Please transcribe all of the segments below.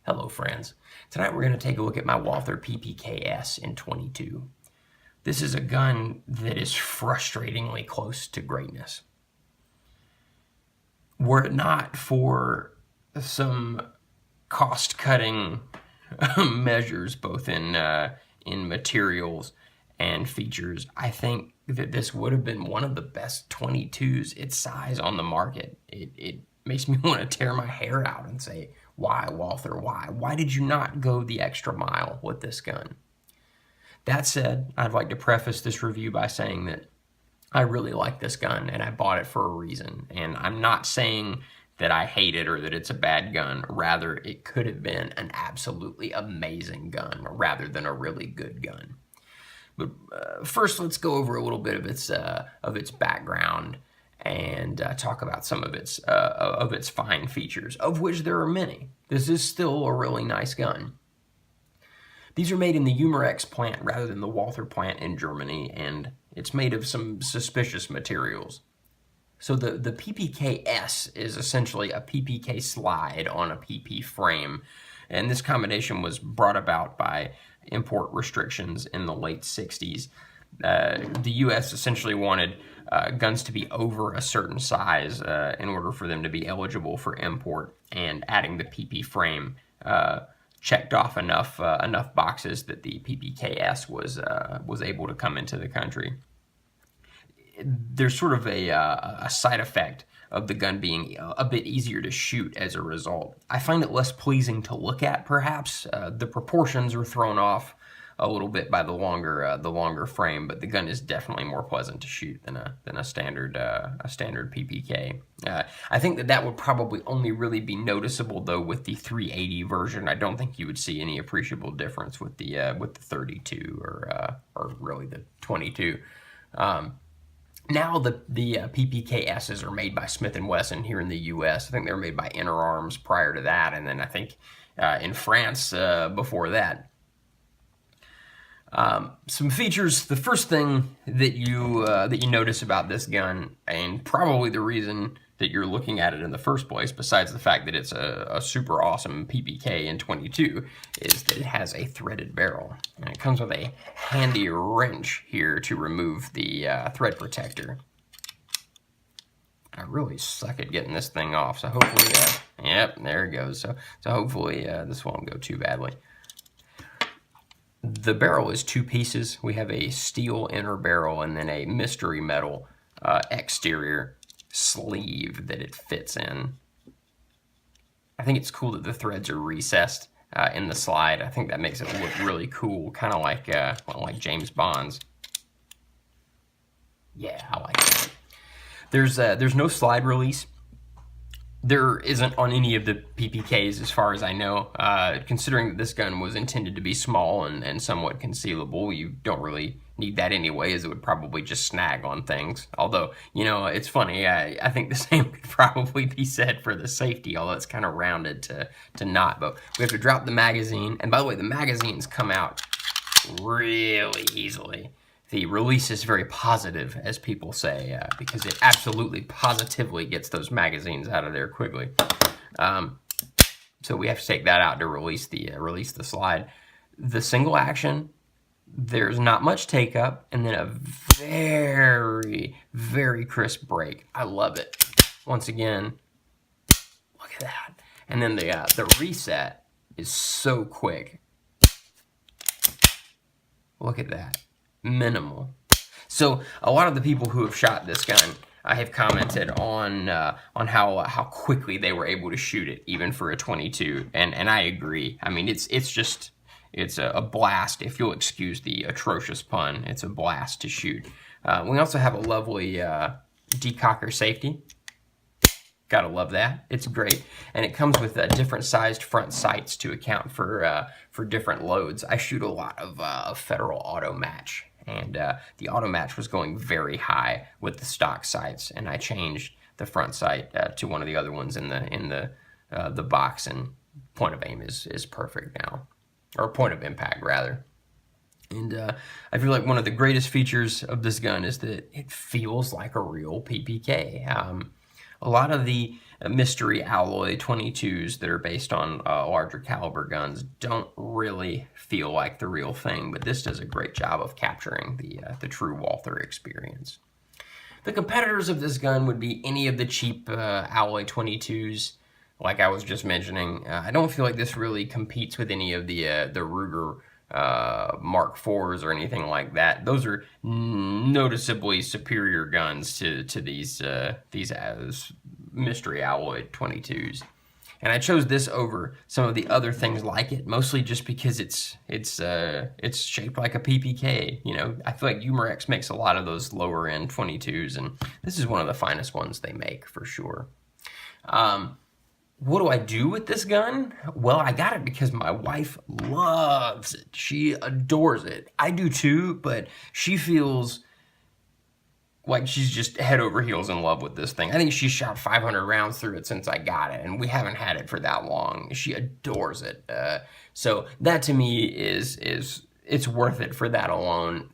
Hello friends. Tonight we're going to take a look at my Walther PPK in 22. This is a gun that is frustratingly close to greatness. Were it not for some cost-cutting measures, both in materials and features, I think that this would have been one of the best 22s its size on the market. It makes me want to tear my hair out and say, why, Walther, why? Why did you not go the extra mile with this gun? That said, I'd like to preface this review by saying that I really like this gun and I bought it for a reason. And I'm not saying that I hate it or that it's a bad gun. Rather, it could have been an absolutely amazing gun rather than a really good gun. But first, let's go over a little bit of its background and talk about some of its fine features, of which there are many. This is still a really nice gun. These are made in the Umarex plant rather than the Walther plant in Germany, and it's made of some suspicious materials. So the PPK-S is essentially a PPK slide on a PP frame, and this combination was brought about by import restrictions in the late 60s. The U.S. essentially wanted guns to be over a certain size in order for them to be eligible for import, and adding the PP frame checked off enough boxes that the PPK-S was able to come into the country. There's sort of a side effect of the gun being a bit easier to shoot as a result. I find it less pleasing to look at, perhaps. The proportions are thrown off a little bit by the longer frame, but the gun is definitely more pleasant to shoot than a standard PPK. I think that would probably only really be noticeable though with the 380 version. I don't think you would see any appreciable difference with the 32 or really the 22. Now the PPK-S's are made by Smith & Wesson here in the U.S. I think they were made by Inter Arms prior to that, and then I think in France before that. Some features. The first thing that you notice about this gun, and probably the reason that you're looking at it in the first place, besides the fact that it's a super awesome PPK in 22, is that it has a threaded barrel. And it comes with a handy wrench here to remove the thread protector. I really suck at getting this thing off, so hopefully, yep, there it goes. So hopefully this won't go too badly. The barrel is two pieces. We have a steel inner barrel and then a mystery metal exterior sleeve that it fits in. I think it's cool that the threads are recessed in the slide. I think that makes it look really cool, kind of like James Bond's. Yeah, I like that. There's no slide release. There isn't on any of the PPKs as far as I know. Considering that this gun was intended to be small and somewhat concealable, you don't really need that anyway, as it would probably just snag on things. Although, you know, it's funny, I think the same could probably be said for the safety, although it's kind of rounded to not. But we have to drop the magazine, and by the way, the magazines come out really easily. The release is very positive, as people say, because it absolutely positively gets those magazines out of there quickly. So we have to take that out to release the slide. The single action, there's not much take up, and then a very, very crisp break. I love it. Once again, look at that. And then the reset is so quick. Look at that. Minimal. So a lot of the people who have shot this gun, I have commented on how quickly they were able to shoot it, even for a 22, and I agree. I mean, it's a blast. If you'll excuse the atrocious pun, it's a blast to shoot. We also have a lovely decocker safety. Gotta love that. It's great, and it comes with different sized front sights to account for different loads. I shoot a lot of Federal Auto Match, and the Auto Match was going very high with the stock sights, and I changed the front sight to one of the other ones in the box, and point of aim is perfect now, or point of impact rather. And I feel like one of the greatest features of this gun is that it feels like a real PPK. A lot of the mystery alloy 22s that are based on larger caliber guns don't really feel like the real thing, but this does a great job of capturing the true Walther experience. The competitors of this gun would be any of the cheap alloy 22s, like I was just mentioning. I don't feel like this really competes with any of the Ruger Mark IVs or anything like that. Those are noticeably superior guns to these mystery alloy 22s. And I chose this over some of the other things like it, mostly just because it's shaped like a PPK. You know, I feel like Umarex makes a lot of those lower end 22s, and this is one of the finest ones they make for sure. What do I do with this gun? Well, I got it because my wife loves it. She adores it. I do too, but she feels like she's just head over heels in love with this thing. I think she's shot 500 rounds through it since I got it, and we haven't had it for that long. She adores it. So that to me is it's worth it for that alone,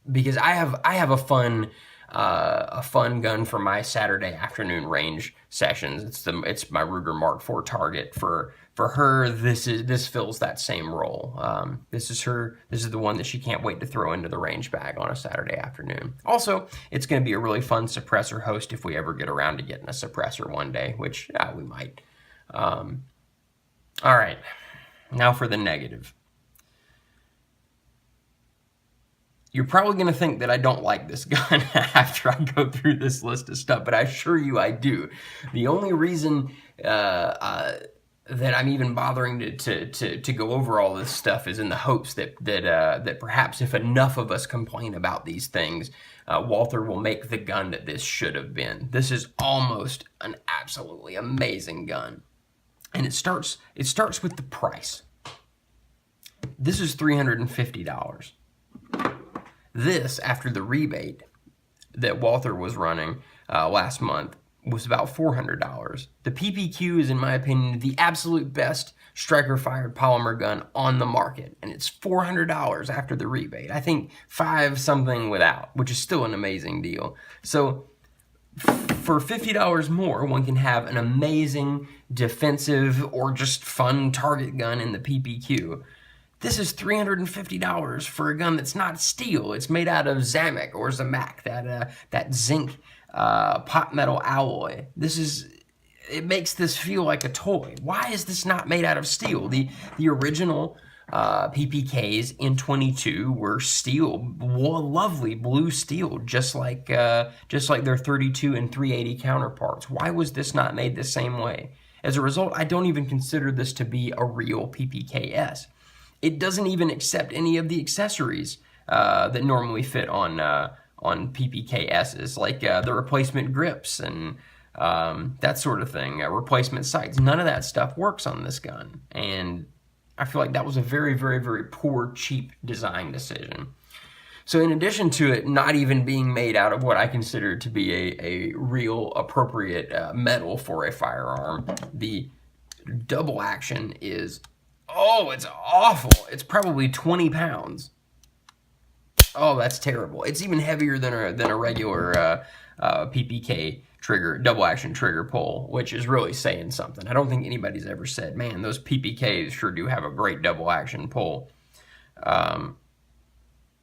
because I have a fun gun for my Saturday afternoon range sessions. It's my Ruger Mark IV target. For her, this fills that same role. This is the one that she can't wait to throw into the range bag on a Saturday afternoon. Also, it's going to be a really fun suppressor host if we ever get around to getting a suppressor one day, which we might. All right, now for the negative. You're probably going to think that I don't like this gun after I go through this list of stuff, but I assure you I do. The only reason that I'm even bothering to go over all this stuff is in the hopes that perhaps if enough of us complain about these things, Walther will make the gun that this should have been. This is almost an absolutely amazing gun, and it starts with the price. This is $350. This, after the rebate that Walther was running last month, was about $400. The PPQ is, in my opinion, the absolute best striker-fired polymer gun on the market, and it's $400 after the rebate. I think $5 something without, which is still an amazing deal. So for $50 more, one can have an amazing defensive or just fun target gun in the PPQ. This is $350 for a gun that's not steel. It's made out of Zamek or Zamak, that zinc pot metal alloy. It makes this feel like a toy. Why is this not made out of steel? The original PPKs in 22 were steel, lovely blue steel, just like their 32 and 380 counterparts. Why was this not made the same way? As a result, I don't even consider this to be a real PPKS. It doesn't even accept any of the accessories that normally fit on PPKSs, like the replacement grips and that sort of thing, replacement sights. None of that stuff works on this gun, and I feel like that was a very, very, very poor, cheap design decision. So in addition to it not even being made out of what I consider to be a real appropriate metal for a firearm, the double action is... oh, it's awful. It's probably 20 pounds. Oh, that's terrible. It's even heavier than a regular PPK trigger, double action trigger pull, which is really saying something. I don't think anybody's ever said, man, those PPKs sure do have a great double action pull.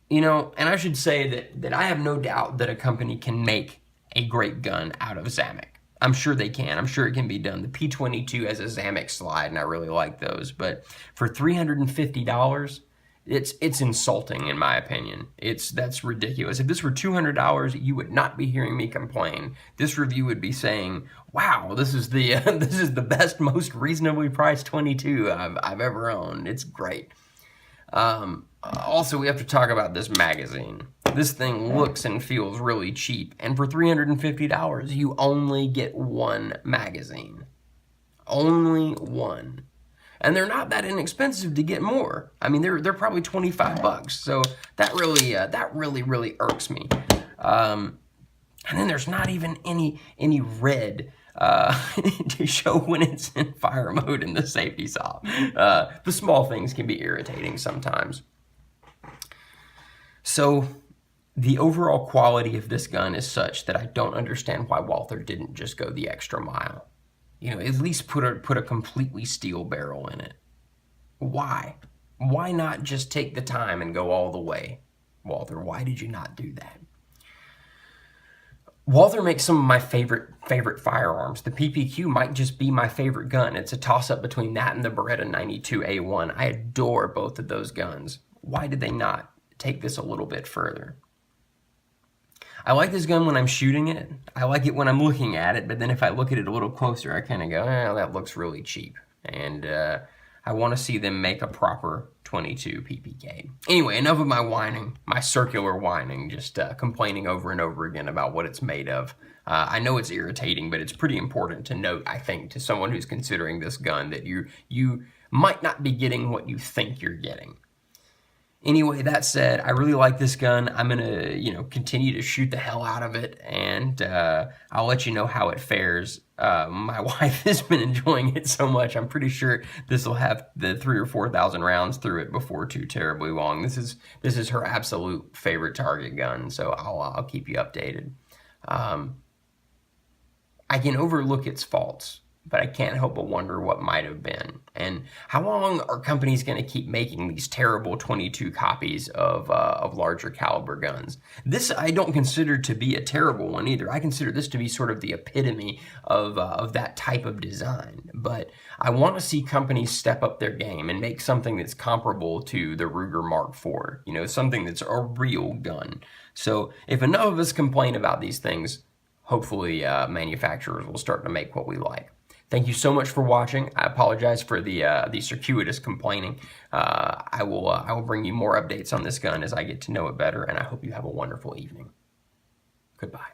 You know, and I should say that I have no doubt that a company can make a great gun out of Zamek. I'm sure they can. I'm sure it can be done. The P22 has a Zamek slide, and I really like those. But for $350, it's insulting, in my opinion. That's ridiculous. If this were $200, you would not be hearing me complain. This review would be saying, "Wow, this is the best, most reasonably priced 22 I've ever owned. It's great." Also, we have to talk about this magazine. This thing looks and feels really cheap, and for $350, you only get one magazine. Only one. And they're not that inexpensive to get more. I mean, they're probably $25, so that really irks me. And then there's not even any red to show when it's in fire mode in the safety soft. The small things can be irritating sometimes. So the overall quality of this gun is such that I don't understand why Walther didn't just go the extra mile. You know, at least put a completely steel barrel in it. Why? Why not just take the time and go all the way? Walther, why did you not do that? Walther makes some of my favorite firearms. The PPQ might just be my favorite gun. It's a toss-up between that and the Beretta 92A1. I adore both of those guns. Why did they not take this a little bit further? I like this gun when I'm shooting it. I like it when I'm looking at it, but then if I look at it a little closer, I kind of go, that looks really cheap. And I want to see them make a proper 22 PPK. Anyway, enough of my whining, my circular whining, just complaining over and over again about what it's made of. I know it's irritating, but it's pretty important to note, I think, to someone who's considering this gun that you might not be getting what you think you're getting. Anyway, that said, I really like this gun. I'm gonna, continue to shoot the hell out of it, and I'll let you know how it fares. My wife has been enjoying it so much. I'm pretty sure this will have the 3,000 or 4,000 rounds through it before too terribly long. This is her absolute favorite target gun, so I'll keep you updated. I can overlook its faults, but I can't help but wonder what might have been. And how long are companies going to keep making these terrible 22 copies of larger caliber guns? This I don't consider to be a terrible one either. I consider this to be sort of the epitome of that type of design. But I want to see companies step up their game and make something that's comparable to the Ruger Mark IV, something that's a real gun. So if enough of us complain about these things, hopefully manufacturers will start to make what we like. Thank you so much for watching. I apologize for the circuitous complaining. I will bring you more updates on this gun as I get to know it better, and I hope you have a wonderful evening. Goodbye.